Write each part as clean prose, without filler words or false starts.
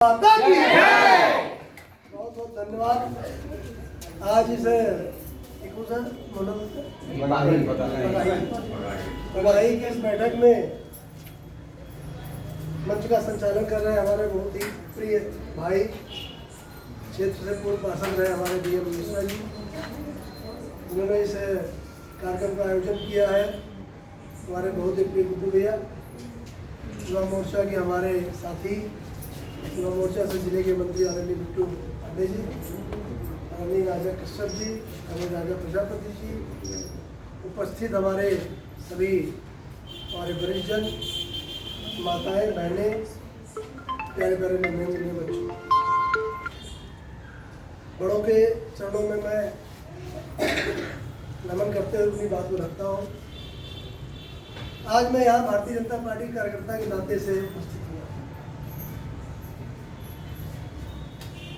बहुत बहुत धन्यवाद। आज इस बधाई की इस बैठक में मंच का संचालन कर रहे हमारे बहुत ही प्रिय भाई, क्षेत्र से पूर्व पार्षद रहे हमारे DM मिश्रा जी, उन्होंने इस कार्यक्रम का आयोजन किया है। हमारे बहुत ही प्रिय गुड्डू भैया, युवा मोर्चा के हमारे साथी, युवा मोर्चा से जिले के मंत्री आदरणीय बिट्टू पांडे जी, आदरणीय राजा कश्यप जी, आदरणीय राजा प्रजापति जी, उपस्थित हमारे सभी हमारे वरिष्ठजन, माताएं, बहनें, प्यारे प्यारे नन्हे बच्चों, बड़ों के चरणों में मैं नमन करते हुए अपनी बात को रखता हूँ। आज मैं यहाँ भारतीय जनता पार्टी कार्यकर्ता के नाते से उपस्थित हुआ।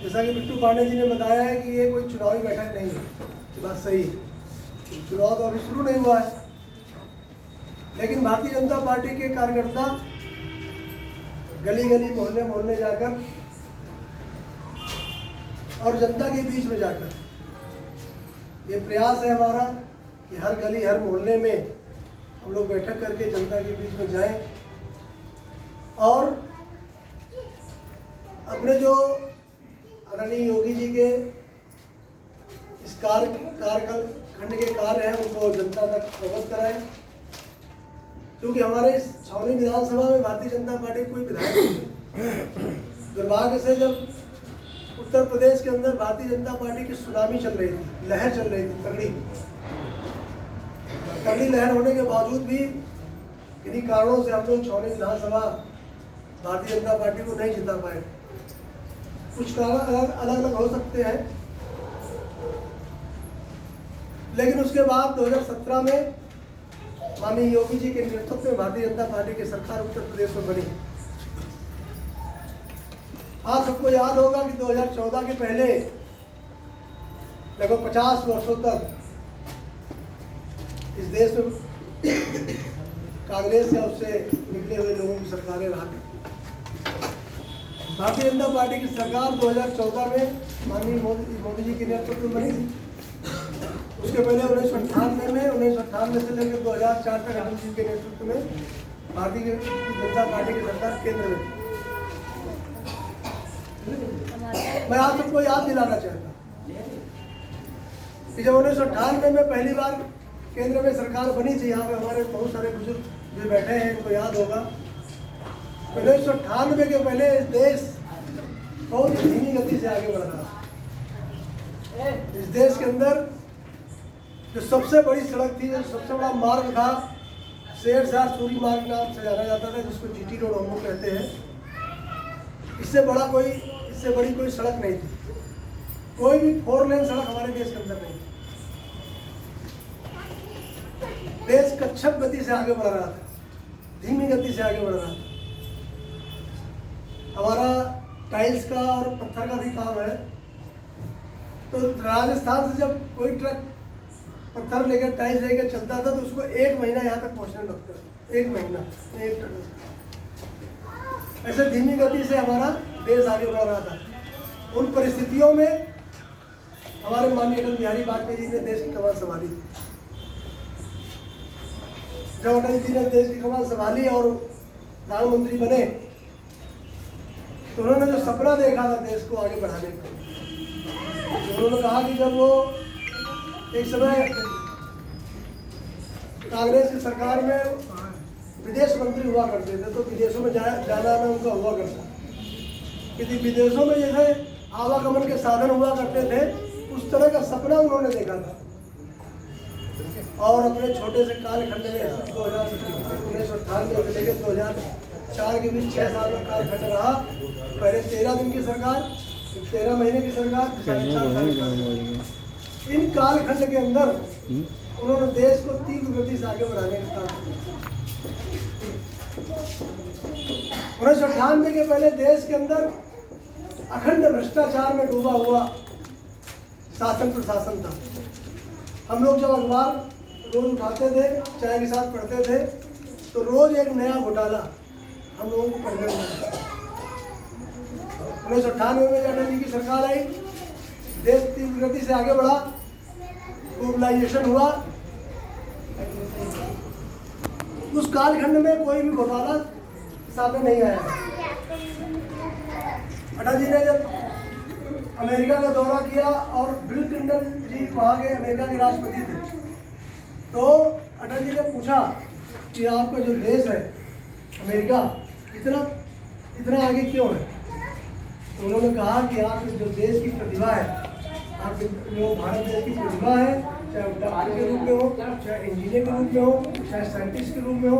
जैसा कि बिट्टू पांडे जी ने बताया है कि ये कोई चुनावी बैठक नहीं है, बात सही है, चुनाव तो अभी शुरू नहीं हुआ है, लेकिन भारतीय जनता पार्टी के कार्यकर्ता गली गली मोहल्ले मोहल्ले जाकर और जनता के बीच में जाकर, ये प्रयास है हमारा कि हर गली हर मोहल्ले में हम लोग बैठक करके जनता के बीच में जाएं और अपने जो आदरणीय योगी जी के इस कार्यखंड के कार्य हैं उनको जनता तक अवगत कराएं, क्योंकि हमारे इस छावनी विधानसभा में भारतीय जनता पार्टी कोई विधायक नहीं है। दुर्भाग्य से जब उत्तर प्रदेश के अंदर भारतीय जनता पार्टी की सुनामी चल रही थी, लहर चल रही थी, तगड़ी लहर होने के बावजूद भी किन्हीं कारणों से हम लोग छावनी विधानसभा भारतीय जनता पार्टी को नहीं जिता पाए। कुछ कारण अलग अलग हो सकते हैं, लेकिन उसके बाद 2017 में माननीय योगी जी के नेतृत्व में भारतीय जनता पार्टी की सरकार उत्तर प्रदेश में बनी। आज सबको याद होगा कि 2014 के पहले लगभग 50 वर्षों तक इस देश में कांग्रेस या उससे निकले हुए लोगों की सरकारें रहा। भारतीय जनता पार्टी की सरकार 2014 में माननीय मोदी जी के नेतृत्व में बनी थी। उसके पहले 1998 से लेकर 2004 तक अटल जी के नेतृत्व में भारतीय जनता पार्टी की सरकार केंद्र में थी। मैं आप सबको याद दिलाना चाहता हूँ कि जब 1998 में पहली बार केंद्र में सरकार बनी थी, यहाँ पे हमारे बहुत सारे बुजुर्ग जो बैठे हैं इनको याद होगा, 1998 के पहले देश बहुत धीमी गति से आगे बढ़ रहा था। इस देश के अंदर जो सबसे बड़ी सड़क थी, जो सबसे बड़ा मार्ग था, शेरशाह सूरी मार्ग नाम से जाना जाता था, जिसको GT रोड हम लोग कहते हैं। इससे बड़ी कोई सड़क नहीं थी, कोई भी 4 लेन सड़क हमारे देश के अंदर नहीं थी। देश कच्छप गति से आगे बढ़ रहा था, धीमी गति से आगे बढ़ रहा था। हमारा टाइल्स का और पत्थर का भी काम है, तो राजस्थान से जब कोई ट्रक पत्थर लेकर टाइल्स लेकर चलता था तो उसको 1 महीना यहाँ तक पहुँचने लगता था। 1 महीना एक ट्रक। ऐसे धीमी गति से हमारा देश आगे बढ़ रहा था। उन परिस्थितियों में हमारे माननीय अटल बिहारी वाजपेयी जी ने देश की कमान संभाली। जब अटल जी ने देश की कमान संभाली और प्रधानमंत्री बने तो उन्होंने जो सपना देखा था देश को आगे बढ़ाने का, उन्होंने कहा कि जब वो एक समय कांग्रेस की सरकार में विदेश मंत्री हुआ करते थे, तो विदेशों में जाना उनका हुआ करता, क्योंकि विदेशों में जैसे आवागमन के साधन हुआ करते थे, उस तरह का सपना उन्होंने देखा था। और अपने छोटे से कालखंड में 1998 से लेकर 2004 के बीच 6 साल का कालखंड रहा। पहले 13 दिन की सरकार, 13 महीने की सरकार, 4 इन कालखंड के अंदर उन्होंने देश को तीव्र गति से आगे बढ़ाने का काम किया। 1998 के पहले देश के अंदर अखंड भ्रष्टाचार में डूबा हुआ शासन प्रशासन था। हम लोग जब अखबार रोज उठाते थे, चाय के साथ पढ़ते थे, तो रोज एक नया घोटाला हम लोगों को पढ़ने को मिलता। 1998 में अटल जी की सरकार आई, देश तीव्र गति से आगे बढ़ा, ग्लोबलाइजेशन हुआ। उस कालखंड में कोई भी घोटाला सामने नहीं आया। अटल जी ने जब अमेरिका का दौरा किया और बिल क्लिंटन जी वहाँ के अमेरिका के राष्ट्रपति थे, तो अटल जी ने पूछा कि आपका जो देश है अमेरिका इतना आगे क्यों है। तो उन्होंने कहा कि आपके जो देश की प्रतिभा है, आपके जो भारत देश की प्रतिभा है, चाहे डॉक्टर के रूप में हो, चाहे इंजीनियर के रूप में हो, चाहे साइंटिस्ट के रूप में हो,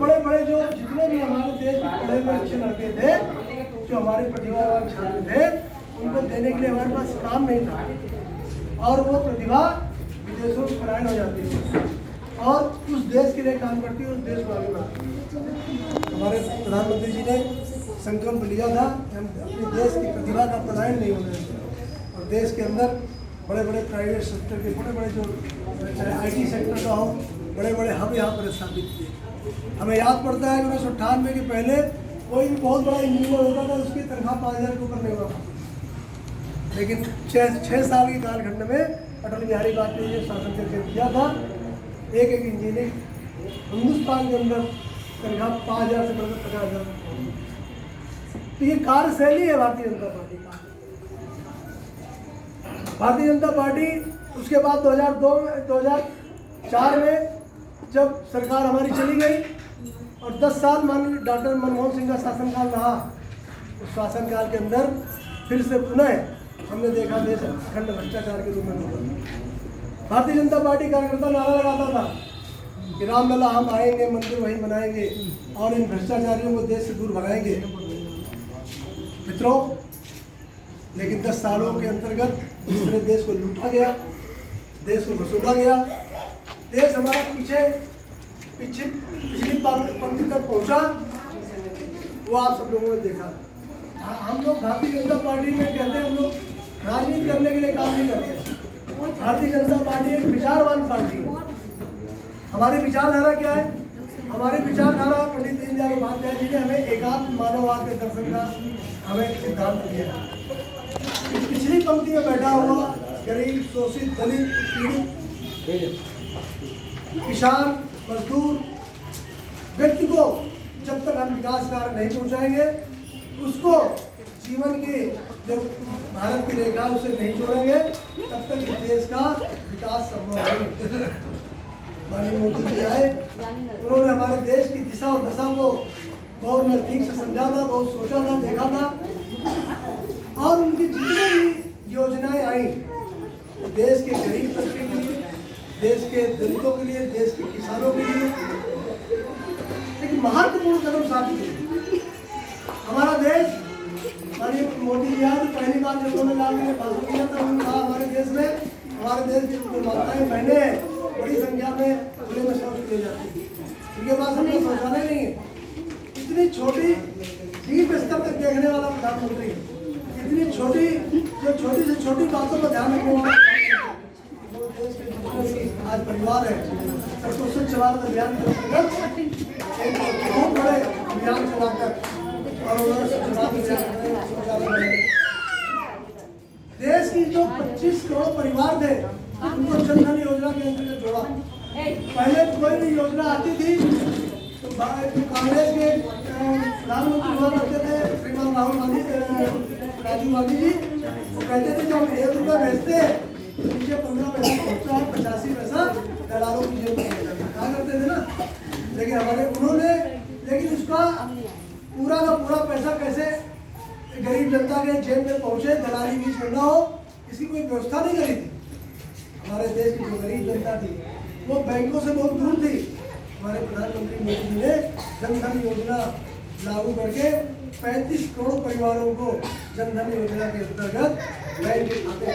बड़े बड़े जो जितने भी हमारे देश में बड़े बड़े अच्छे लड़के थे, जो हमारे प्रतिभावान छात्र थे, उनको देने के लिए हमारे पास काम नहीं था और वो प्रतिभा विदेशों में पलायन हो जाती है और उस देश के लिए काम करती है, उस देश को आगे बढ़ाती है। हमारे प्रधानमंत्री जी ने संकल्प लिया था कि हम अपने देश की प्रतिभा का पलायन नहीं होने देंगे और देश के अंदर बड़े बड़े प्राइवेट सेक्टर के बड़े बड़े जो चाहे IT सेक्टर का हो, बड़े बड़े हब यहाँ पर स्थापित किए। हमें याद पड़ता है कि 1998 के पहले कोई भी बहुत बड़ा इंजीनियर होता था, उसकी तनख्वाह 5,000 के ऊपर नहीं हुआ, लेकिन 6 साल के कालखंड में अटल बिहारी वाजपेयी ने शासन करके दिया था। एक इंजीनियर हिंदुस्तान के अंदर तनख्वाह 5,000 से बढ़कर 50,000। तो ये कार्यशैली है भारतीय जनता पार्टी का। भारतीय जनता पार्टी उसके बाद 2004 में जब सरकार हमारी चली गई और 10 साल माननीय डॉक्टर मनमोहन सिंह का शासनकाल रहा, उस शासनकाल के अंदर फिर से पुनः हमने देखा देश अखंड भ्रष्टाचार के रूप में डूबा। भारतीय जनता पार्टी कार्यकर्ता नारा लगाता था कि रामलला हम आएंगे, मंदिर वहीं बनाएंगे और इन भ्रष्टाचारियों को देश से दूर भगाएंगे। मित्रों, लेकिन 10 सालों के अंतर्गत दूसरे देश को लूटा गया, देश को घसूटा गया, देश हमारा पिछली पंक्ति तक पहुंचा। वो आप सब लोगों ने देखा। हम लोग भारतीय जनता पार्टी में कहते हैं हम लोग राजनीति करने के लिए काम नहीं करते। भारतीय जनता पार्टी एक विचारवान पार्टी है। हमारी विचारधारा क्या है? हमारी विचारधारा पंडित दीनदयाल उपाध्याय जी ने हमें एकात्म मानववाद के दर्शन का हमें सिद्धांत दिया। पिछली पंक्ति में बैठा हुआ गरीब, शोषित, दलित, पीड़ित, किसान, मजदूर व्यक्ति को जब तक हम विकास कार्य नहीं पहुंचाएंगे, उसको जीवन की जो भारत की रेखा उसे नहीं जोड़ेंगे, तब तक इस देश का विकास संभव नहीं। माननीय मोदी जी आए, उन्होंने हमारे देश की दिशा और दशा को बहुत नजदीक से समझा था, बहुत सोचा था, देखा था और उनकी जितनी भी योजनाएं आई देश के गरीब तबके के लिए, देश के दलितों के लिए, देश के किसानों के लिए एक महत्वपूर्ण कदम साबित हुई। हमारा देश, माननीय मोदी जी आज पहली बार जब उन्होंने लाल किले भाषण किया था, उन्होंने कहा हमारे देश की जो माताएं बहनें बड़ी संख्या में खुले में शौच किए जाती है, उनके पास अपना शौचालय नहीं है। इतनी छोटी डीप स्तर तक देखने वाला प्रधानमंत्री, इतनी छोटी से छोटी बातों पर ध्यान रखने वाला देश के आज परिवार है। सबको स्वच्छ भारत अभियान के अंतर्गत एक बहुत बड़े अभियान चलाकर और देश की जो 25 करोड़ परिवार थे उनको जन धन योजना के अंतर्गत जोड़ा। पहले कोई भी योजना आती थी तो कांग्रेस के प्रधानमंत्री हुआ करते थे श्रीमान राजीव गांधी जी, वो कहते थे जब 1 रुपया भेजते तो नीचे 15 पैसा पहुंचता है, 85 पैसा दलालों की जेब में कहा करते थे ना। लेकिन उसका पूरा का पूरा पैसा कैसे गरीब जनता के जेब में पहुंचे, दलाली बीच में ना हो, इसकी कोई व्यवस्था नहीं करी थी। हमारे देश की जो गरीब जनता थी वो बैंकों से बहुत दूर थी। हमारे प्रधानमंत्री मोदी जी ने जन धन योजना लागू करके 35 करोड़ परिवारों को जन धन योजना के अंतर्गत बैंक के खाते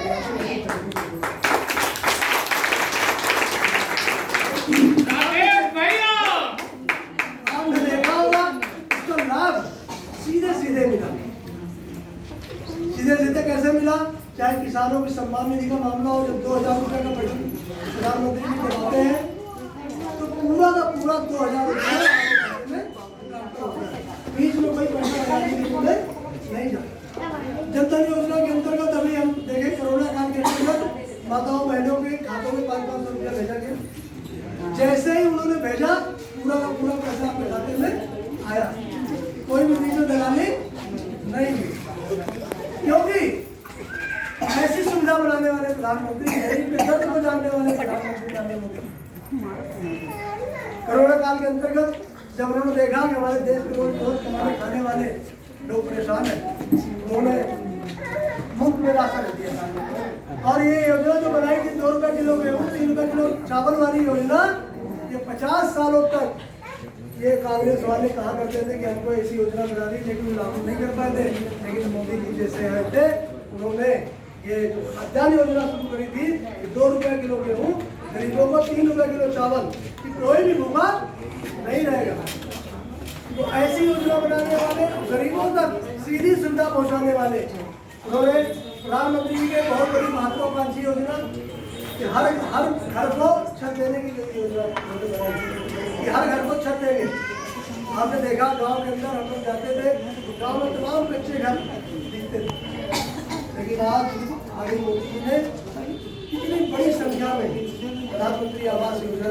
आपने देखा होगा इसका लाभ सीधे मिला। सीधे कैसे मिला? चाहे किसानों की सम्मान निधि का मामला हो, जब 2,000 रुपये का बजट प्रधानमंत्री जी बनाते हैं तो पूरा का पूरा 2,000 रुपये बीच में कोई पैसा नहीं जाता। क्योंकि ऐसी सुविधा बनाने वाले प्रधानमंत्री, गरीब के दर्द को जानने वाले प्रधानमंत्री नरेंद्र मोदी। कोरोना काल के अंतर्गत जब उन्होंने देखा कि हमारे देश के रोज कमाने खाने वाले लोग परेशान हैं, उन्होंने मुफ्त में राशन दिया। और ये योजना जो बनाई थी 2 रुपए किलो गेहूँ 3 रुपए किलो चावल वाली योजना, ये 50 सालों तक ये कांग्रेस वाले कहा करते थे कि हमको ऐसी योजना बना दी, लेकिन लागू नहीं कर पाए थे। लेकिन मोदी जी जैसे आए थे, उन्होंने ये खाद्यान्न योजना शुरू करी थी कि 2 रुपए किलो गेहूँ गरीबों को 3 रुपए किलो चावल, कि कोई भी भूखा नहीं रहेगा। तो ऐसी योजना बनाने वाले, गरीबों तक सीधी सुविधा पहुंचाने वाले, उन्होंने प्रधानमंत्री जी के बहुत बड़ी महत्वाकांक्षी योजना कि हर घर को छत देने की योजना कि हर घर को छत देंगे। आपने देखा गांव के अंदर हम लोग जाते थे, गांव में तमाम कच्चे घर दिखते थे, लेकिन आज आगे मोदी जी ने कितनी बड़ी संख्या में प्रधानमंत्री आवास योजना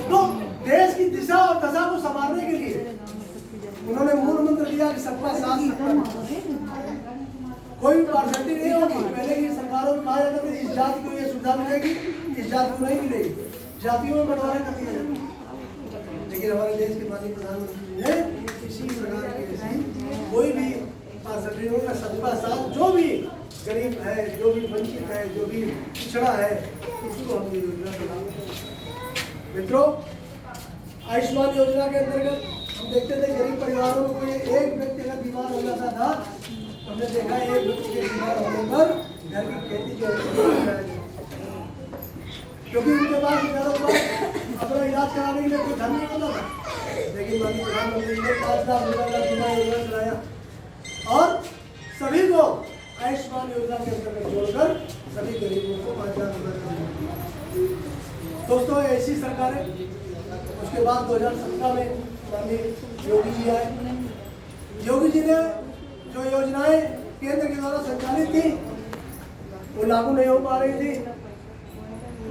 तो देश की दिशा और दशा को संभालने के लिए उन्होंने मूल मंत्र दिया कि सबका साथ सबका, कोई पार्शलिटी नहीं होगी। पहले की सरकारों में कहा जाता था इस जाति को ये सुविधा मिलेगी, इस जाति को नहीं मिलेगी, जातियों में बंटवारा कर दिया जाता। लेकिन हमारे देश के माननीय प्रधानमंत्री ने इसी प्रकार के कोई भी पार्शलिटी नहीं होगा, सबका साथ, जो भी गरीब है, जो भी वंचित है, जो भी पिछड़ा है, उसको हम ये योजना चलाएंगे। मित्रों, आयुष्मान योजना के अंतर्गत हम देखते थे गरीब परिवारों को कोई एक व्यक्ति अगर बीमार हो जाता था, हमने देखा एक व्यक्ति के बीमार होने पर घर की खेती जो क्योंकि उनके पास अपना इलाज कराने के लिए कोई धन नहीं होता था। लेकिन माननीय प्रधानमंत्री ने 5 लाख रुपए का बीमा योजना चलाया और सभी को आयुष्मान योजना के अंतर्गत जोड़कर सभी गरीबों को 5 लाख रुपए। दोस्तों, ऐसी सरकारें, उसके बाद 2017 में माननीय योगी जी आए। योगी जी ने जो योजनाएं केंद्र के द्वारा संचालित थी वो लागू नहीं हो पा रही थी।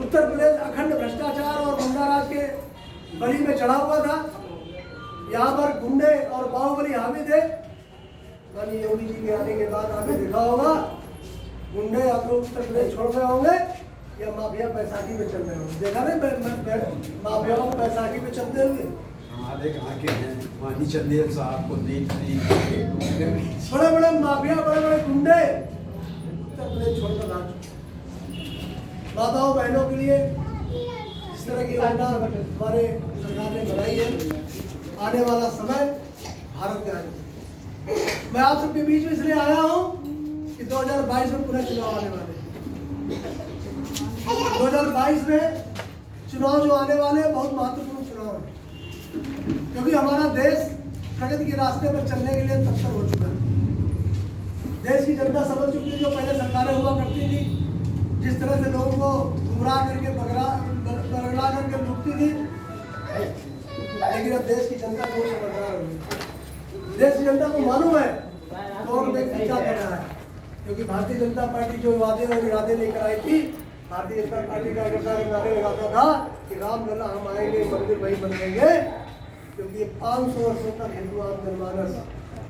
उत्तर प्रदेश अखंड भ्रष्टाचार और गुंडा राज के बली में चढ़ा हुआ था। यहाँ पर गुंडे और बाहुबली हावी थे। माननीय योगी जी के आने के बाद आपने देखा होगा गुंडे आप लोग उत्तर प्रदेश छोड़ रहे होंगे या माफिया बैसाखी में चल रहे होंगे। देखा नहीं माफियाओं को बैसाखी में चलते हुए हमारे आगे हैं मानी चंदेल साहब को देख बड़े बड़े माफिया, बड़े बड़े गुंडे उत्तर प्रदेश छोड़कर आ चुके। माताओं बहनों के लिए इस तरह की योजना हमारे सरकार ने बनाई है। आने वाला समय भारत का है। मैं आप सबके बीच में इसलिए आया हूँ कि 2022 में पुनः चुनाव आने वाले हैं। 2022 में चुनाव जो आने वाले हैं बहुत महत्वपूर्ण चुनाव है, क्योंकि हमारा देश प्रगति के रास्ते पर चलने के लिए तत्पर हो चुका है। देश की जनता समझ चुकी है, जो पहले सरकारें हुआ करती थी, जिस तरह से लोगों को गुमराह करके बगड़ा करके लूटती थी, लेकिन अब देश की जनता को समझदार हो गई। देश की जनता को मालूम है कौन व्यक्ति क्या कर रहा है, क्योंकि भारतीय जनता पार्टी जो वादे और इरादे लेकर आई थी, भारतीय जनता पार्टी का नारे लगाता था कि रामलला हम आएंगे, मंदिर वही बनवाएंगे, क्योंकि ये 500 वर्षों तक हिंदू जनमानस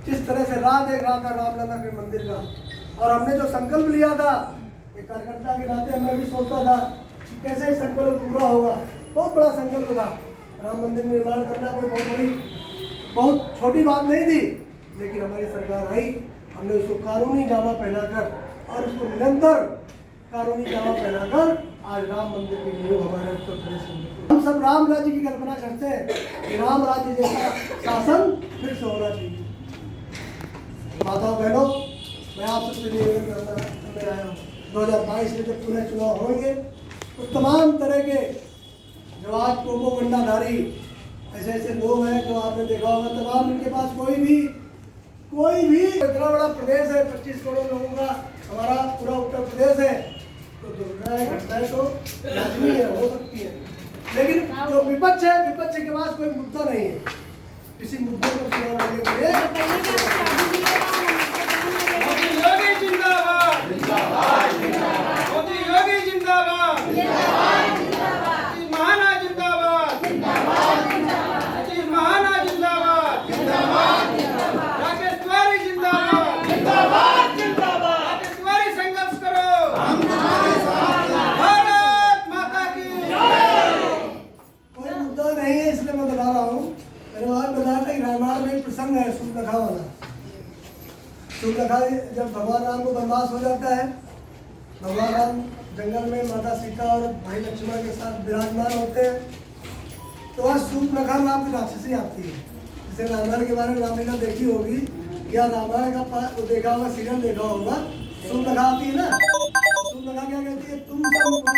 जिस तरह से राह देख रहा था रामलला के मंदिर का, और हमने जो संकल्प लिया था, एक कार्यकर्ता के नाते मैं भी सोचता था कि कैसे संकल्प पूरा होगा। बहुत बड़ा संकल्प था, राम मंदिर निर्माण करना कोई बहुत छोटी बात नहीं थी। लेकिन हमारी सरकार आई, हमने उसको कानूनी जामा पहनाकर और उसको निरंतर कानूनी जामा पहनाकर आज राम मंदिर की नींव हमारे उत्तर प्रदेश में। हम सब राम राज्य की कल्पना करते हैं कि राम राज्य जैसा शासन फिर से होना चाहिए। माताओं बहनों, मैं आप सबसे निवेदन करना आया हूँ, 2022 में जब पुनः चुनाव होंगे तो तमाम तरह के जो आज प्रोपोगंडाधारी ऐसे ऐसे लोग हैं जो आपने देखा होगा, तमाम इनके पास कोई भी इतना बड़ा प्रदेश है, 25 करोड़ लोगों का हमारा पूरा उत्तर प्रदेश है, तो दुर्घटनाएं घटनाएं तो लाजमी है, हो सकती है। लेकिन जो विपक्ष है, विपक्ष के पास कोई मुद्दा नहीं है। किसी मुद्दे पर चुनाव लड़ने के लिए नहीं है इसलिए मैं बता रहा हूँ। मैंने वहाँ बताया था कि रामायण में एक प्रसंग है सूर्पनखा वाला। सूर्पनखा जब भगवान राम को वनवास हो जाता है, भगवान राम जंगल में माता सीता और भाई लक्ष्मण के साथ विराजमान होते हैं, तो वह सूर्पनखा नाम की राक्षसी आती है। जैसे रामायण के बारे में रामलीला देखी होगी या रामायण का देखा होगा, सीरियल देखा होगा, सूर्पनखा आती है ना। सूर्पनखा क्या कहती है, तुम सब